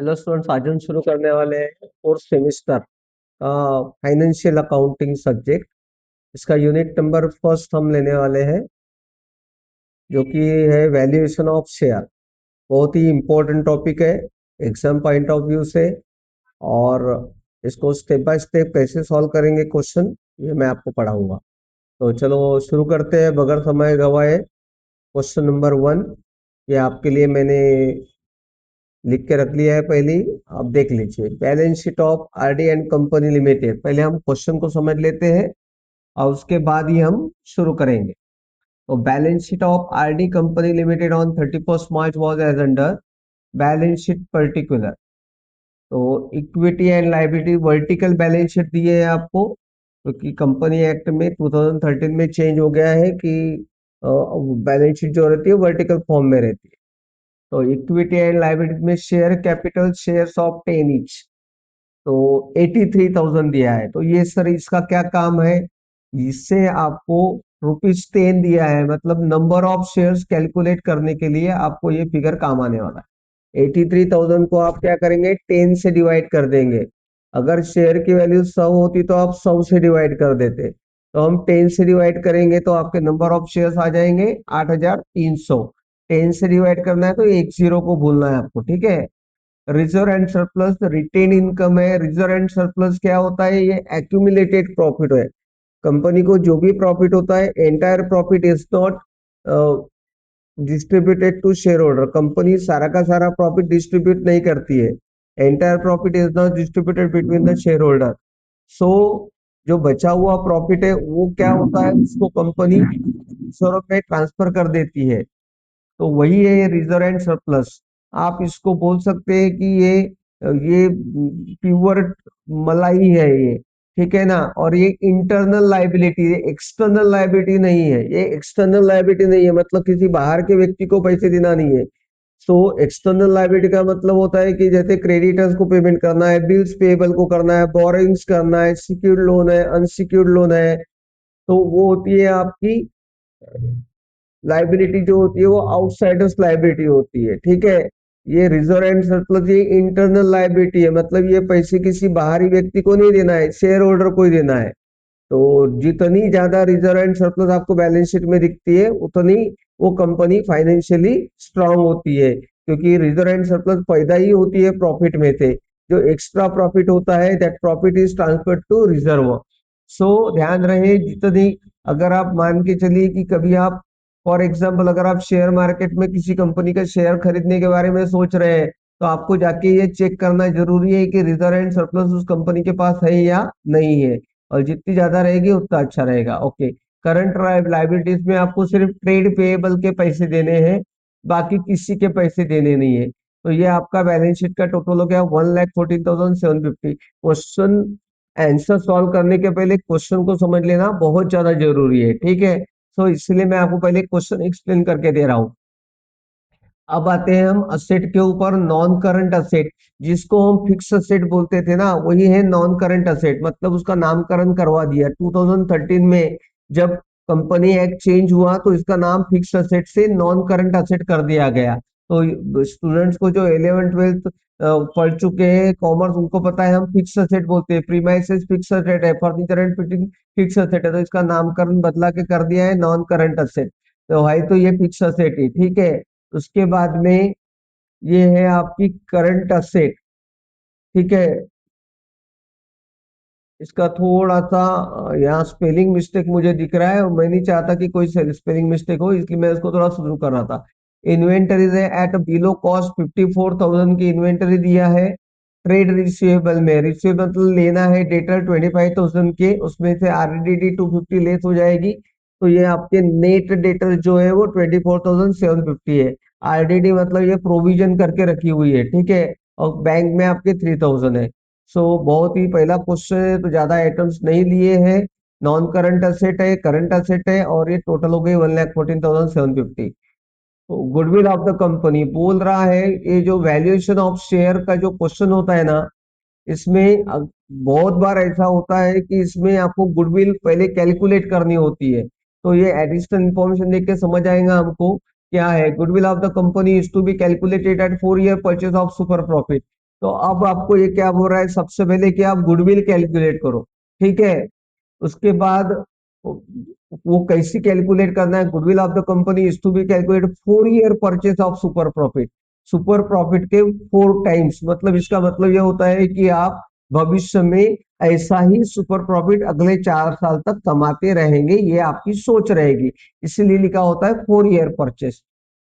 Hello students, आज हम शुरू करने वाले हैं फोर्थ सेमिस्टर का फाइनेंशियल अकाउंटिंग सब्जेक्ट। इसका यूनिट नंबर फर्स्ट हम लेने वाले हैं, जो कि है वैल्यूएशन ऑफ शेयर। बहुत ही इम्पोर्टेंट टॉपिक है एग्जाम पॉइंट ऑफ व्यू से। और इसको स्टेप बाय स्टेप कैसे सॉल्व करेंगे क्वेश्चन, ये मैं आपको पढ़ाऊंगा। तो चलो शुरू करते हैं बगैर समय गवाए। क्वेश्चन नंबर 1 ये आपके लिए मैंने लिख के रख लिया है पहले ही। आप देख लीजिए, balance sheet of RD and company limited. पहले हम क्वेश्चन को समझ लेते हैं और उसके बाद ही हम शुरू करेंगे। तो balance sheet of RD company limited on 31st March was as under balance sheet particular. तो equity and liability vertical balance sheet दिए है आपको, क्योंकि कंपनी एक्ट में 2013 में चेंज हो गया है कि बैलेंस शीट जो रहती है वर्टिकल फॉर्म में रहती है। तो इक्विटी एंड लायबिलिटी में share capital shares of 10 each, तो 83,000 दिया है। तो ये सर इसका क्या काम है, इससे आपको ₹10 दिया है, मतलब नंबर ऑफ शेयर्स कैलकुलेट करने के लिए आपको ये फिगर काम आने वाला है। 83,000 को आप क्या करेंगे, 10 से डिवाइड कर देंगे। अगर शेयर की वैल्यू 100 होती तो आप 100 से डिवाइड कर देते, तो हम 10 से डिवाइड करेंगे तो आपके नंबर ऑफ शेयर्स आ जाएंगे 8,300। 10 से डिवाइड करना है तो एक जीरो को भूलना है आपको, ठीक है। Reserve and surplus retain income है। रिजर्व एंड सरप्लस क्या होता है, ये एक्यूमुलेटेड प्रॉफिट है। कंपनी को जो भी प्रॉफिट होता है, entire profit is not distributed to share holder. कंपनी सारा का सारा प्रॉफिट डिस्ट्रीब्यूट नहीं करती है। Entire profit is not distributed between the share holder. So जो बचा हुआ प्रॉफिट है वो क्या होता है, उसको कंपनी रिजर्व में ट्रांसफर कर देती है। तो वही है ये रिजर्व एंड सरप्लस। आप इसको बोल सकते हैं कि ये प्योर मलाई है ये, ठीक है ना। और ये इंटरनल लाइबिलिटी है, एक्सटर्नल लाइबिलिटी नहीं है। ये एक्सटर्नल लाइबिलिटी नहीं है, मतलब किसी बाहर के व्यक्ति को पैसे देना नहीं है। सो एक्सटर्नल लाइबिलिटी का मतलब होता है कि जैसे क्रेडिटर्स को पेमेंट करना है, बिल्स पेबल को करना है, बोरोइंग्स करना है, सिक्योर्ड लोन है, अनसिक्योर्ड लोन है। तो वो होती है आपकी लाइबिलिटी, जो होती है वो आउटसाइडर्स लाइबिलिटी होती है, ठीक है। ये रिजर्व एंड सरप्लस ये इंटरनल लाइबिलिटी है, मतलब ये पैसे किसी बाहरी व्यक्ति को नहीं देना है, शेयर होल्डर को ही देना है। तो जितनी ज्यादा रिजर्व एंड सरप्लस आपको बैलेंस शीट में दिखती है, उतनी वो कंपनी फाइनेंशियली स्ट्रांग होती है, क्योंकि रिजर्व एंड सरप्लस पैदा ही होती है प्रॉफिट में से। जो एक्स्ट्रा प्रॉफिट होता है, that profit is transferred to reserve. So ध्यान रहे, जितनी अगर आप मान के चलिए कि कभी आप फॉर एग्जाम्पल अगर आप शेयर मार्केट में किसी कंपनी का शेयर खरीदने के बारे में सोच रहे हैं, तो आपको जाके ये चेक करना जरूरी है कि रिजर्व एंड सरप्लस उस कंपनी के पास है या नहीं है। और जितनी ज्यादा रहेगी उतना अच्छा रहेगा। ओके, करंट लाइबिलिटीज में आपको सिर्फ ट्रेड पेएबल के पैसे देने हैं, बाकी किसी के पैसे देने नहीं है। तो ये आपका बैलेंस शीट का टोटल हो गया 1,14,750। क्वेश्चन आंसर सॉल्व करने के पहले क्वेश्चन को समझ लेना बहुत ज्यादा जरूरी है, ठीक है। तो इसलिए मैं आपको पहले क्वेश्चन एक्सप्लेन करके दे रहा हूं। अब आते हैं हम असेट के ऊपर। नॉन करंट असेट, जिसको हम फिक्स असेट बोलते थे ना, वही है नॉन करंट असेट, मतलब उसका नामकरण करवा दिया 2013 में। जब कंपनी एक्ट चेंज हुआ तो इसका नाम फिक्स असेट से नॉन करंट असेट कर दिया गया। तो स्टूडेंट्स को जो 11th 12th पढ़ चुके हैं कॉमर्स, उनको पता है हम फिक्स असेट बोलते हैं। प्रीमाइसेस फिक्स असेट है, furniture and fitting fix asset है, तो इसका नामकरण बदला के कर दिया है नॉन करंट असेट। तो है तो ये फिक्स असेट ही, ठीक है। उसके बाद में ये है आपकी करंट असेट, ठीक है। इसका थोड़ा सा यहाँ स्पेलिंग मिस्टेक मुझे दिख रहा है, और मैं नहीं चाहता कि कोई स्पेलिंग मिस्टेक हो, इसलिए मैं इसको थोड़ा शुरू कर रहा था। इन्वेंटरीज है एट बिलो कॉस्ट 54,000 की इन्वेंटरी दिया है। ट्रेड रिसीवेबल में रिसीवेबल मतलब लेना है डेटर 25,000 के, उसमें से आरडीडी 250 लेस हो जाएगी। तो ये आपके नेट डेटर जो है वो 24,750 है। आरडीडी मतलब ये प्रोविजन करके रखी हुई है, ठीक है। और बैंक में आपके 3,000 है। सो बहुत ही पहला क्वेश्चन है, तो ज्यादा आइटम्स नहीं लिए हैं। नॉन करंट असेट है, करंट असेट है, और ये टोटल हो गई 1,14,750। तो गुडविल ऑफ द कंपनी बोल रहा है, ये जो वैल्यूएशन ऑफ शेयर का जो क्वेश्चन होता है ना, इसमें बहुत बार ऐसा होता है कि इसमें आपको गुडविल पहले कैलकुलेट करनी होती है। तो ये एडिशनल इंफॉर्मेशन देख के समझ आएगा हमको क्या है। Goodwill of the company is to be calculated at 4 year purchase of super profit. तो अब आपको ये क्या बोल रहा है, सबसे पहले कि आप गुडविल कैलकुलेट करो, ठीक है। उसके बाद वो कैसे कैलकुलेट करना है, goodwill of the company is to be calculate 4 year purchase of super profit, super profit के 4 टाइम्स, मतलब इसका मतलब ये होता है कि आप भविष्य में ऐसा ही सुपर प्रॉफिट अगले 4 साल तक कमाते रहेंगे, ये आपकी सोच रहेगी, इसीलिए लिखा होता है 4 ईयर परचेज।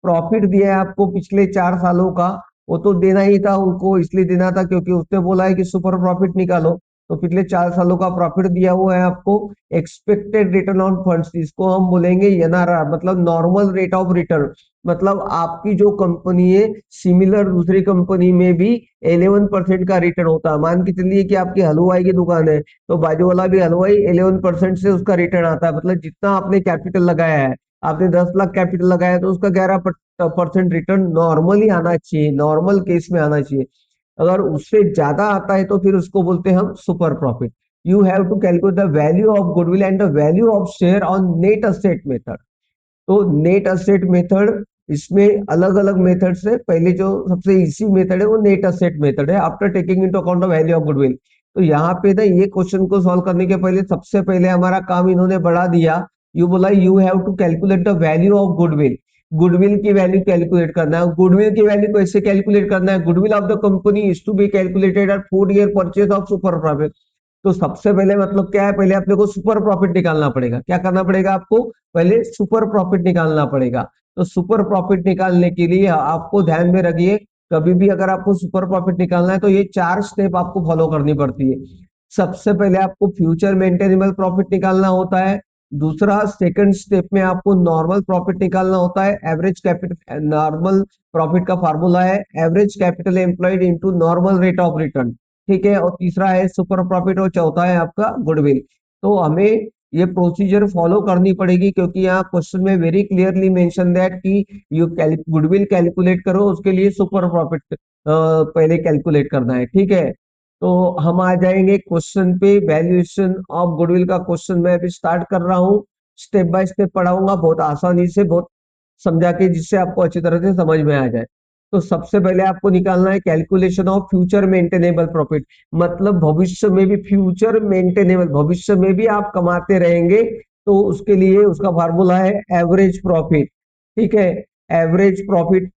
प्रॉफिट दिया है आपको पिछले 4 सालों का, वो तो देना ही था उनको, इसलिए देना था क्योंकि उसने बोला है कि सुपर प्रॉफिट निकालो, तो पिछले 4 सालों का प्रॉफिट दिया हुआ है आपको। एक्सपेक्टेड रिटर्न ऑन फंड्स, इसको हम बोलेंगे एनआरआर, मतलब नॉर्मल रेट ऑफ रिटर्न, मतलब आपकी जो कंपनी है सिमिलर दूसरी कंपनी में भी 11% का रिटर्न होता है। मान के चलिए कि आपकी हलवाई की दुकान है, तो बाजू वाला भी हलवाई 11% से उसका रिटर्न आता है, मतलब जितना आपने कैपिटल लगाया है, आपने 10 लाख कैपिटल लगाया तो उसका 11% रिटर्न नॉर्मली आना चाहिए, नॉर्मल केस में आना चाहिए। अगर उससे ज्यादा आता है तो फिर उसको बोलते हैं हम super profit. You have to calculate the value of goodwill and the value of share on net asset method. तो नेट असेट मेथड, इसमें अलग अलग मेथड्स है, पहले जो सबसे इजी मेथड है वो नेट असेट मेथड है, after taking into account the value of goodwill. तो यहाँ पे ना ये क्वेश्चन को सॉल्व करने के पहले सबसे पहले हमारा काम इन्होंने बढ़ा दिया, यू बोला you have to calculate the value of goodwill, goodwill की वैल्यू कैलकुलेट करना है। गुडविल की वैल्यू कैसे कैलकुलेट करना है, goodwill of the company is to be calculated at 4 year purchase of super profit. तो सबसे पहले मतलब क्या है, पहले अपने को सुपर प्रॉफिट निकालना पड़ेगा, क्या करना पड़ेगा आपको, पहले सुपर प्रॉफिट निकालना पड़ेगा। तो सुपर प्रॉफिट निकालने के लिए आपको ध्यान में रखिए, कभी भी अगर आपको सुपर प्रॉफिट निकालना है तो ये 4 स्टेप आपको फॉलो करनी पड़ती है। सबसे पहले आपको फ्यूचर मेंटेनेबल प्रॉफिट निकालना होता है। दूसरा, सेकंड स्टेप में आपको नॉर्मल प्रॉफिट निकालना होता है, एवरेज कैपिटल, नॉर्मल प्रॉफिट का फार्मूला है average capital employed into normal rate of return, ठीक है। और तीसरा है सुपर प्रॉफिट और चौथा है आपका गुडविल। तो हमें ये प्रोसीजर फॉलो करनी पड़ेगी, क्योंकि यहाँ क्वेश्चन में वेरी क्लियरली मेंशन दैट कि यू गुडविल कैलकुलेट करो, उसके लिए सुपर प्रॉफिट पहले कैलकुलेट करना है, ठीक है। तो हम आ जाएंगे क्वेश्चन पे, वैल्यूएशन ऑफ गुडविल का क्वेश्चन मैं अभी स्टार्ट कर रहा हूँ। स्टेप बाय स्टेप पढ़ाऊंगा बहुत आसानी से, बहुत समझा के, जिससे आपको अच्छी तरह से समझ में आ जाए। तो सबसे पहले आपको निकालना है calculation of future maintainable profit, मतलब भविष्य में भी फ्यूचर मेंटेनेबल, भविष्य में भी आप कमाते रहेंगे, तो उसके लिए उसका फार्मूला है एवरेज प्रॉफिट, ठीक है। एवरेज प्रॉफिट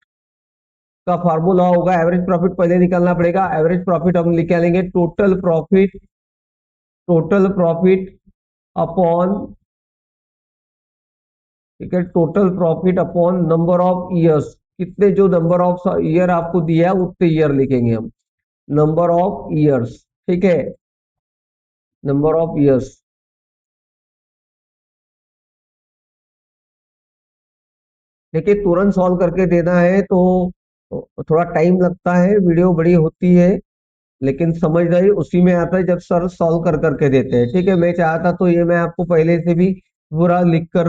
का फार्मूला होगा, एवरेज प्रॉफिट पहले निकालना पड़ेगा। एवरेज प्रॉफिट हम निकालेंगे total profit, total profit upon, ठीक है, total profit upon number of years, कितने जो नंबर ऑफ ईयर आपको दिया है उतने ईयर लिखेंगे हम, नंबर ऑफ ईयर्स, ठीक है, नंबर ऑफ ईयर्स। देखिए तुरंत सॉल्व करके देना है तो थोड़ा टाइम लगता है, वीडियो बड़ी होती है, लेकिन समझदारी उसी में आता है जब सर सॉल्व कर करके देते हैं, ठीक है। मैं चाहता तो ये मैं आपको पहले से भी पूरा लिख कर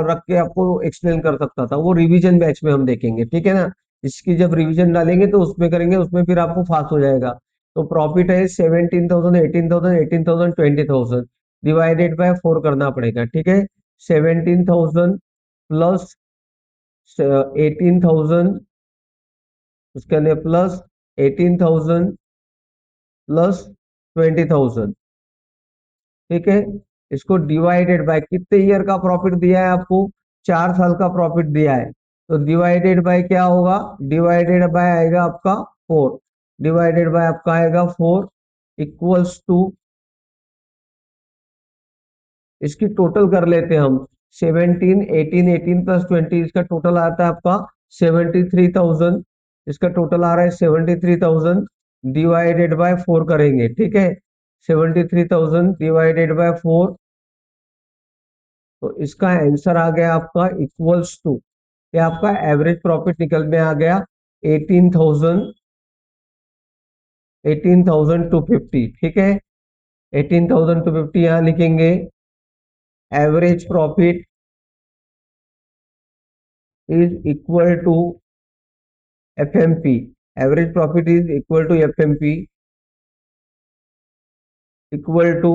रख के आपको एक्सप्लेन कर सकता था, वो रिवीजन बैच में हम देखेंगे, ठीक है ना। इसकी जब रिवीजन डालेंगे तो उसमें करेंगे, उसमें फिर आपको फास्ट हो जाएगा। तो प्रॉफिट है 17,000, 18,000, 18,000, 20,000, डिवाइडेड बाय 4 करना पड़ेगा, ठीक है। 17,000 प्लस 18,000, उसके अंदर प्लस 18,000 प्लस 20,000, ठीक है। इसको डिवाइडेड बाय कितने ईयर का प्रॉफिट दिया है आपको, 4 साल का प्रॉफिट दिया है, तो डिवाइडेड बाय क्या होगा, डिवाइडेड बाय आएगा आपका 4, डिवाइडेड बाय आपका आएगा 4 इक्वल्स टू, इसकी टोटल कर लेते हैं हम, 17, 18, 18 प्लस 20, इसका टोटल आता है आपका 73,000, इसका टोटल आ रहा है 73,000, डिवाइडेड बाय 4 करेंगे, ठीक है। 73,000 डिवाइडेड बाय 4, तो इसका आंसर आ गया आपका इक्वल्स टू, ये आपका एवरेज प्रॉफिट निकल में आ गया 18,000, 18,250, ठीक है। 18,250 यहाँ लिखेंगे। Average profit is equal to FMP. Average profit is equal to FMP equal to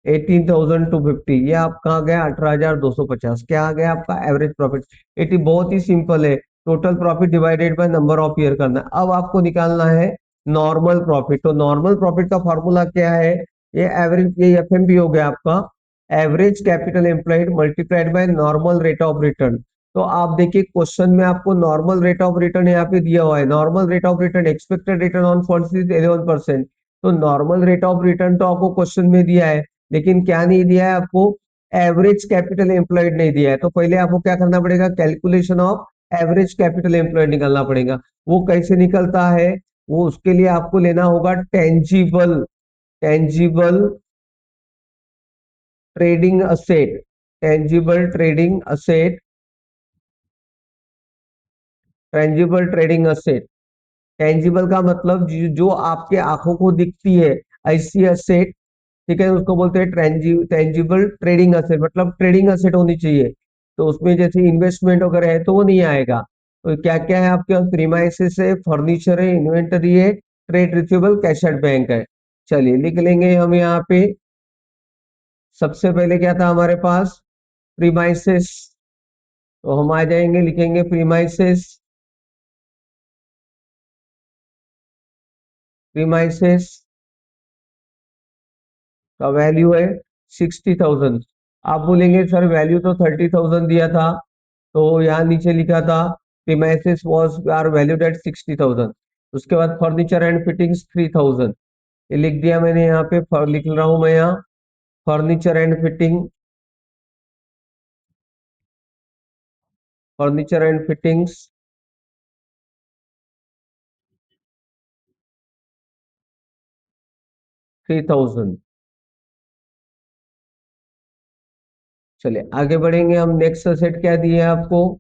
18,250। ये आप कहाँ गया, 18,250, क्या आ गया आपका एवरेज प्रॉफिट। बहुत ही सिंपल है, total profit divided by number of year करना है। अब आपको निकालना है नॉर्मल प्रॉफिट। तो नॉर्मल प्रॉफिट का फॉर्मूला क्या है? ये एवरेज, ये एफएमबी हो गया आपका, average capital employed multiplied by normal rate of return. तो आप देखिए क्वेश्चन में आपको नॉर्मल रेट ऑफ रिटर्न यहाँ पे दिया हुआ है। Normal rate of return, expected return on funds is 11%। तो नॉर्मल रेट ऑफ रिटर्न तो आपको क्वेश्चन में दिया है, लेकिन क्या नहीं दिया है आपको? एवरेज कैपिटल एम्प्लॉयड नहीं दिया है। तो पहले आपको क्या करना पड़ेगा? Calculation of average capital employed निकालना पड़ेगा। वो कैसे निकलता है? वो उसके लिए आपको लेना होगा tangible, tangible trading asset, tangible trading asset, tangible trading asset. Tangible का मतलब जो आपके आंखों को दिखती है ऐसी असेट, ठीक है, उसको बोलते हैं टेंजिबल ट्रेडिंग असेट, मतलब ट्रेडिंग असेट होनी चाहिए। तो उसमें जैसे इन्वेस्टमेंट वगैरह है तो वो नहीं आएगा। तो क्या क्या है आपके पास? प्रीमाइसेस है, फर्नीचर है, इन्वेंटरी है, trade receivable, cash at bank है। चलिए लिख लेंगे हम यहाँ पे। सबसे पहले क्या था हमारे पास? प्रीमाइसेस। तो हम आ जाएंगे, लिखेंगे प्रीमाइसेस, प्रीमाइसेस का वैल्यू है 60,000। आप बोलेंगे सर वैल्यू तो 30,000 दिया था, तो यहाँ नीचे लिखा था premises was are valued at 60,000। उसके बाद फर्नीचर एंड फिटिंग्स 3,000, ये लिख दिया मैंने यहाँ पे। लिख रहा हूँ मैं यहाँ furniture and fitting, furniture and fittings 3,000। चलिए आगे बढ़ेंगे हम। नेक्स्ट असेट क्या दिया है आपको?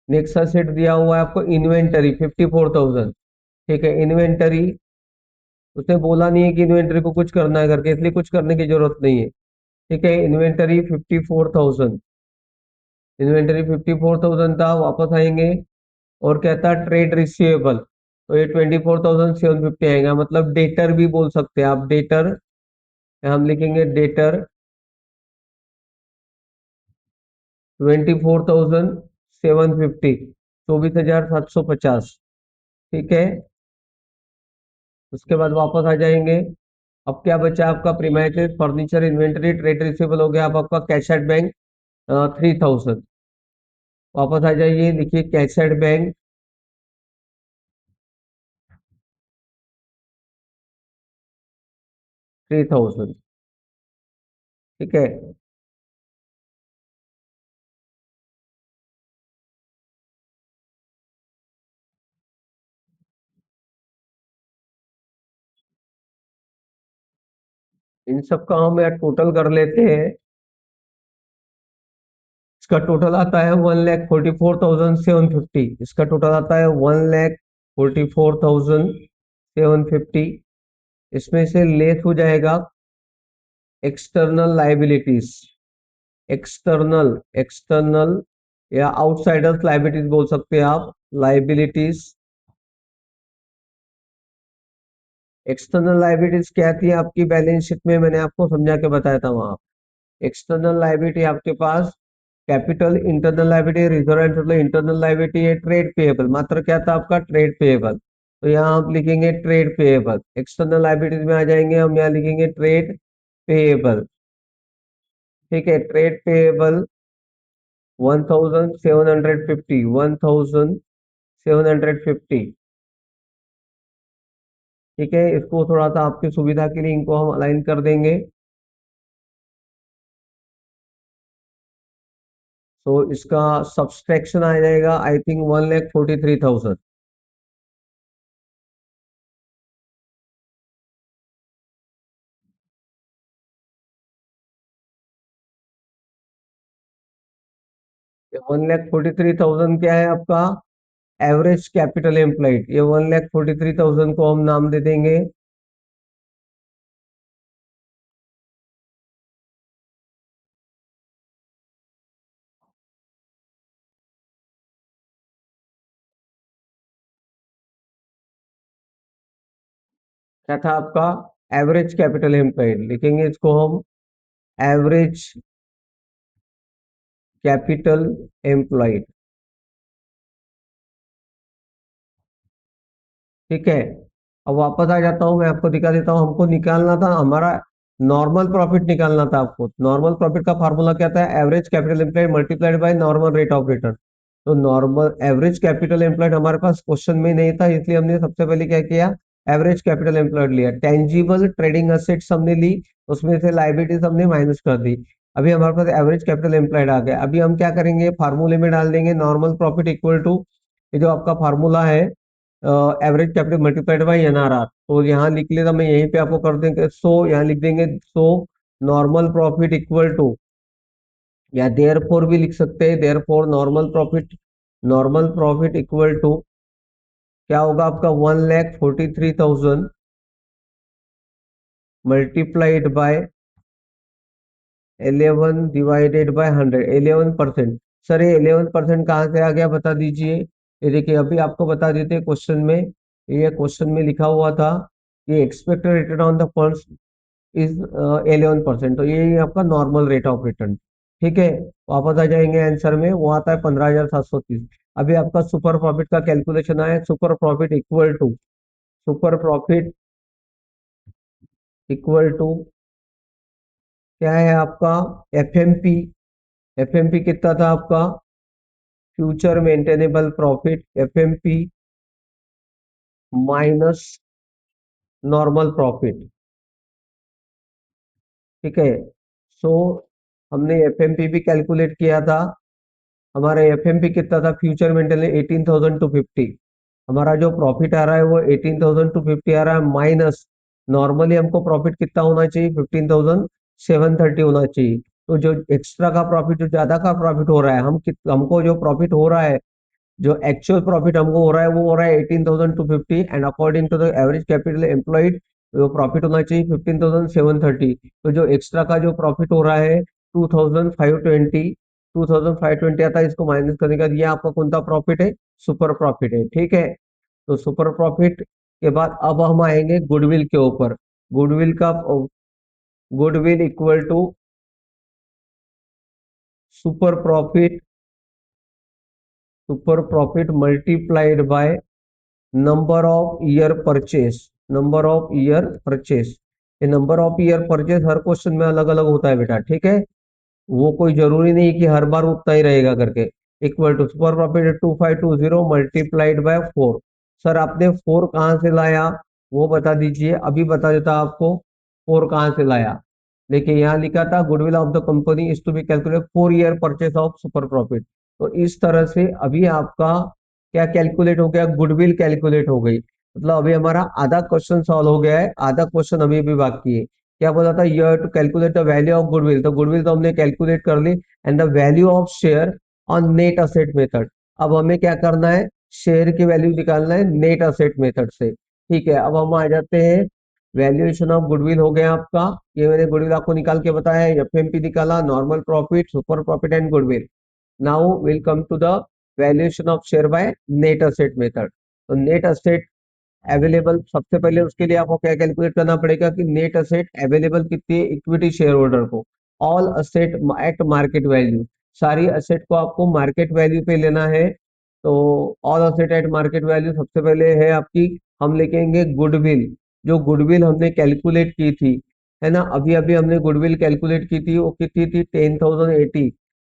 नेक्स्ट असेट दिया हुआ है आपको इन्वेंटरी 54,000। ठीक है, इन्वेंटरी, उसने बोला नहीं है कि इन्वेंटरी को कुछ करना है करके, इसलिए कुछ करने की जरूरत नहीं है। ठीक है, इन्वेंटरी 54,000, इन्वेंटरी 54,000 था। वापस आएंगे और क्या था? ट्रेड रिसीवेबल, तो ये 24,750 आएगा, मतलब डेटर भी बोल सकते हैं आप, डेटर। हम लिखेंगे डेटर 24,750, 24,750। ठीक है, उसके बाद वापस आ जाएंगे। अब क्या बचा आपका? Premises, furniture, inventory, trade receivable हो गया। अब आपका कैश एट बैंक 3,000। वापस आ जाइए, लिखिए कैश एट बैंक 3,000। ठीक है, इन सब का हम यार टोटल कर लेते हैं। इसका टोटल आता है 1,44,750। इसका टोटल आता है 1,44,750। इसमें से लेस हो जाएगा एक्सटर्नल लाइबिलिटीज, एक्सटर्नल, एक्सटर्नल या आउटसाइडर्स लाइबिलिटीज बोल सकते हैं आप, लाइबिलिटीज। एक्सटर्नल लाइबिलिटीज क्या थी आपकी बैलेंस शीट में? मैंने आपको समझा के बताया था वहां। एक्सटर्नल लाइबिलिटी आपके पास capital, internal liability, reserve and total, internal liability है ट्रेड पेएबल। मात्र क्या था आपका? Trade payable. तो यहाँ आप लिखेंगे ट्रेड पेएबल। एक्सटर्नल लाइबिलिटीज में आ जाएंगे हम, यहाँ लिखेंगे ट्रेड पेएबल। ठीक है, ट्रेड पेएबल 1,750, 1,750। ठीक है, इसको थोड़ा सा आपकी सुविधा के लिए इनको हम अलाइन कर देंगे। तो इसका सब्सट्रैक्शन आ जाएगा आई थिंक 1,43,000। 1,43,000 क्या है आपका? Average capital employed. ये 1,43,000 को हम नाम दे देंगे, क्या था आपका? Average capital employed. लिखेंगे इसको हम एवरेज कैपिटल एम्प्लॉयड। ठीक है, अब वापस आ जाता हूँ, मैं आपको दिखा देता हूँ। हमको निकालना था हमारा नॉर्मल प्रॉफिट निकालना था आपको। नॉर्मल प्रॉफिट का फार्मूला क्या था? Average capital employed multiplied by normal rate of return. तो नॉर्मल एवरेज कैपिटल एम्प्लॉयड हमारे पास क्वेश्चन में नहीं था, इसलिए हमने सबसे पहले क्या किया, एवरेज कैपिटल एम्प्लॉयड लिया। टेंजिबल ट्रेडिंग असेट्स हमने ली, उसमें से लाइबिलिटीज हमने माइनस कर दी। अभी हमारे पास एवरेज कैपिटल एम्प्लॉयड आ गया। अभी हम क्या करेंगे, फार्मूले में डाल देंगे नॉर्मल प्रॉफिट इक्वल टू, ये जो आपका फार्मूला है, average capital multiplied by NRR. तो यहाँ लिख लेता, मैं यहीं पे आपको कर देंगे। सो यहाँ लिख देंगे, so normal profit equal to, या देयर फोर भी लिख सकते हैं, therefore normal profit equal to क्या होगा आपका, 1,43,000 multiplied by 11 divided by 100, 11%। Sir ये 11% कहाँ से आ गया बता दीजिए। ये देखिए अभी आपको बता देते क्वेश्चन में, ये क्वेश्चन में लिखा हुआ था कि expected return on the funds is 11%। तो ये आपका नॉर्मल रेट ऑफ रिटर्न। ठीक है, वापस आ जाएंगे आंसर में, वो आता है 15,730। अभी आपका सुपर प्रॉफिट का कैलकुलेशन आया। सुपर प्रॉफिट इक्वल टू क्या है आपका, एफएमपी। एफएमपी कितना था आपका, future maintainable profit, FMP minus normal profit. ठीक है, सो हमने एफएमपी भी कैलकुलेट किया था। हमारा एफएमपी कितना था, फ्यूचर मेंटेनेंस 18,250। हमारा जो प्रॉफिट आ रहा है वो 18,250 आ रहा है, माइनस नॉर्मली हमको प्रॉफिट कितना होना चाहिए, 15,730 होना चाहिए। तो जो एक्स्ट्रा का प्रॉफिट, जो ज्यादा का प्रॉफिट हो रहा है, हमको जो प्रॉफिट हो रहा है, जो एक्चुअल प्रॉफिट हमको हो रहा है वो हो रहा है 18,250, and according to the average capital employed वो प्रॉफिट होना चाहिए 15,730। तो जो एक्स्ट्रा का जो प्रॉफिट हो रहा है 2,520 आता है, इसको माइनस करने का, ये आपका कौन सा प्रॉफिट है, सुपर प्रॉफिट है। ठीक है, तो सुपर प्रॉफिट के बाद अब हम आएंगे गुडविल के ऊपर। गुडविल का goodwill equal to super profit super profit multiplied by number of year purchase. Number of year purchase, ये नंबर ऑफ ईयर परचेस हर क्वेश्चन में अलग अलग होता है बेटा। ठीक है, वो कोई जरूरी नहीं कि हर बार उतना ही रहेगा करके। Equal to super profit 2520 multiplied by 4। Sir आपने 4 कहाँ से लाया, वो बता दीजिए, अभी बता देता आपको। 4 कहाँ से लाया, देखिए यहाँ लिखा था goodwill of the company is to be calculate 4 year purchase of super profit. तो इस तरह से अभी आपका क्या कैलकुलेट हो गया, गुडविल कैलकुलेट हो गई। मतलब अभी हमारा आधा क्वेश्चन सॉल्व हो गया है, आधा क्वेश्चन अभी भी बाकी है। क्या बोला था, you have to calculate the value of goodwill. तो गुडविल तो हमने कैलकुलेट कर ली, and the value of share on net asset method. अब हमें क्या करना है, शेयर की वैल्यू निकालना है नेट असेट मेथड से। ठीक है, अब हम आ जाते हैं, वैल्यूएशन ऑफ गुडविल हो गया आपका। ये मैंने गुडविल आपको निकाल के बताया, एफएमपी निकाला, normal profit, super profit and goodwill. Now will come to the valuation of share by net asset method. तो नेट असेट अवेलेबल, सबसे पहले उसके लिए आपको क्या कैलकुलेट करना पड़ेगा कि नेट असेट अवेलेबल कितनी है इक्विटी शेयर होल्डर को। All asset eight market value, सारी असेट को आपको मार्केट वैल्यू पे लेना है। तो all asset eight market value सबसे पहले है आपकी, हम लिखेंगे गुडविल। जो गुडविल हमने कैलकुलेट की थी, है ना, अभी अभी हमने गुडविल कैलकुलेट की थी, वो कितनी थी,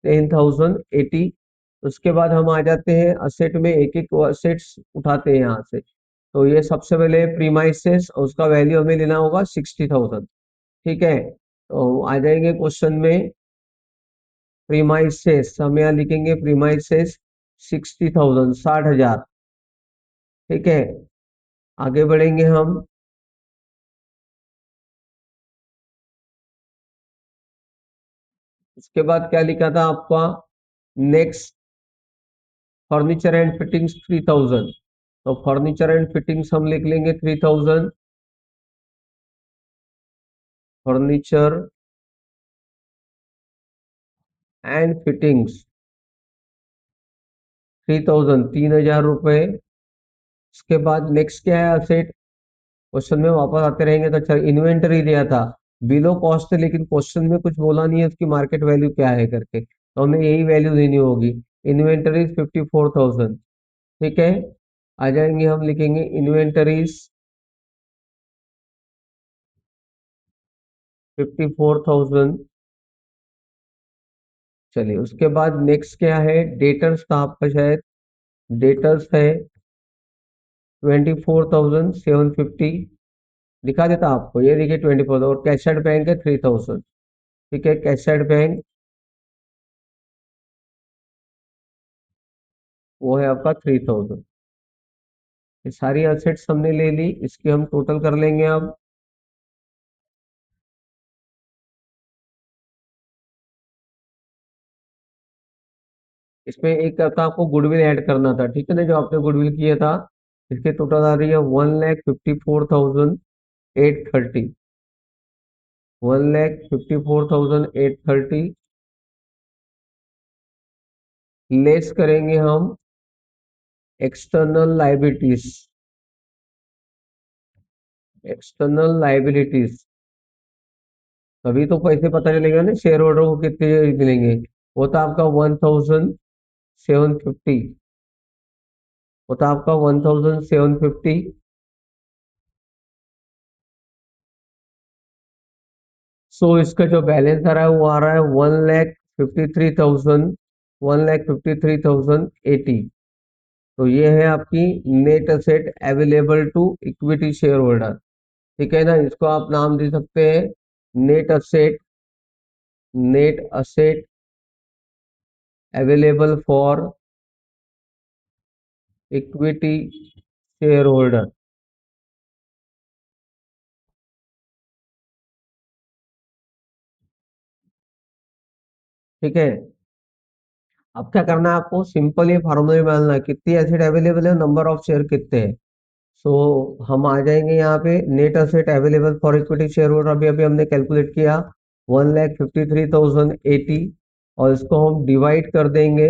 10,080। उसके बाद हम आ जाते हैं असेट में, एक एक असेट्स उठाते हैं यहाँ से। तो ये सबसे पहले प्रीमाइसेस, उसका वैल्यू हमें लेना होगा 60,000। ठीक है, तो आ जाएंगे क्वेश्चन में, प्रीमाइसेस हम यहाँ लिखेंगे, प्रीमाइसेस 60,000, 60,000। ठीक है, आगे बढ़ेंगे हम। उसके बाद क्या लिखा था आपका, नेक्स्ट फर्नीचर एंड फिटिंग्स 3,000। तो फर्नीचर एंड फिटिंग्स हम लिख लेंगे 3,000। फर्नीचर एंड फिटिंग्स 3,000, 3,000 रुपए। उसके बाद नेक्स्ट क्या है असेट, क्वेश्चन में वापस आते रहेंगे। तो अच्छा, इन्वेंटरी दिया था बिलो कॉस्ट, लेकिन क्वेश्चन में कुछ बोला नहीं है उसकी मार्केट वैल्यू क्या है करके, तो हमें यही वैल्यू देनी होगी। इन्वेंटरी 54,000। ठीक है, आ जाएंगे, हम लिखेंगे इन्वेंटरीज 54,000। चलिए उसके बाद नेक्स्ट क्या है, डेटर्स का आपका शायद डेटर्स है 24,750। दिखा देता आपको, ये देखिए 24, और कैशड बैंक है 3,000। ठीक है, कैशड बैंक वो है आपका 3,000। ये सारी असेट्स हमने ले ली, इसके हम टोटल कर लेंगे अब। इसमें एक था आपको गुडविल ऐड करना था, ठीक है ना, जो आपने गुडविल किया था। इसके टोटल आ रही है 1,54,830। 1,54,830 लेस करेंगे हम एक्सटर्नल लाइबिलिटीज। एक्सटर्नल लाइबिलिटीज, तभी तो पैसे पता चलेगा ना शेयर होल्डर को कितने मिलेंगे। वो था आपका 1,750। वो था आपका 1,750। सो इसका जो बैलेंस आ रहा है वो आ रहा है 1,53,000, 1,53,080। तो ये है आपकी net asset available to equity shareholder. ठीक है ना, इसको आप नाम दे सकते हैं net asset, net asset available for equity shareholder. ठीक है, अब क्या करना है आपको, सिंपल ये फार्मूला डालना है, कितनी एसेट अवेलेबल है, नंबर ऑफ शेयर कितने हैं। सो हम आ जाएंगे यहाँ पे net asset available for equity share holder, अभी अभी हमने कैलकुलेट किया 1,53,080, और इसको हम डिवाइड कर देंगे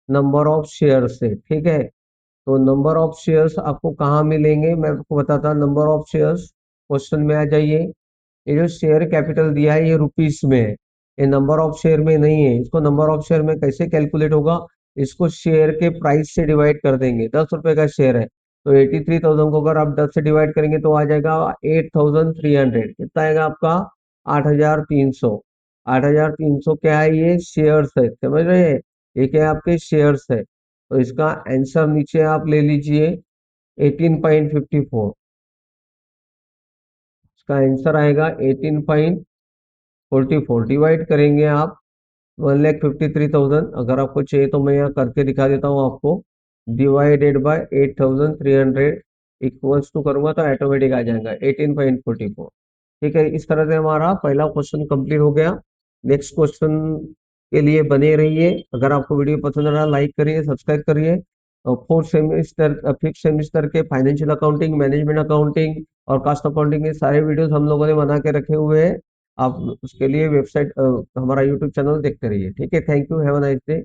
नंबर ऑफ शेयर से। ठीक है, तो नंबर ऑफ शेयर्स आपको कहाँ मिलेंगे, मैं आपको बताता, नंबर ऑफ शेयर्स क्वेश्चन में आ जाइए। ये जो शेयर कैपिटल दिया है ये रुपीस में है, ये नंबर ऑफ शेयर में नहीं है। इसको नंबर ऑफ शेयर में कैसे कैलकुलेट होगा, इसको शेयर के प्राइस से डिवाइड कर देंगे। 10 रुपए का शेयर है तो 83,000 को अगर आप 10 से डिवाइड करेंगे तो आ जाएगा 8,300। कितना आएगा आपका, 8,300। 8,300 क्या है, ये शेयर्स है, समझ रहे हैं, ये क्या है, आपके शेयर्स है। तो इसका आंसर नीचे आप ले लीजिए 18.54। इसका आंसर आएगा 18.44। डिवाइड करेंगे आप 1,53,000, अगर आपको चाहिए तो मैं यहाँ करके दिखा देता हूँ आपको। डिवाइडेड बाय 8,300 इक्वल्स टू करूंगा तो ऑटोमेटिक आ जाएगा 18.44। ठीक है, इस तरह से हमारा पहला क्वेश्चन कंप्लीट हो गया। नेक्स्ट क्वेश्चन के लिए बने रहिए। अगर आपको वीडियो पसंद आ रहा लाइक करिए, सब्सक्राइब करिए। और फोर्थ सेमेस्टर, फिफ्थ सेमेस्टर के फाइनेंशियल अकाउंटिंग, मैनेजमेंट अकाउंटिंग और कास्ट अकाउंटिंग के सारे वीडियोस हम लोगों ने बना के रखे हुए हैं। आप उसके लिए वेबसाइट, हमारा यूट्यूब चैनल देखते रहिए। ठीक है, thank you, have a nice day.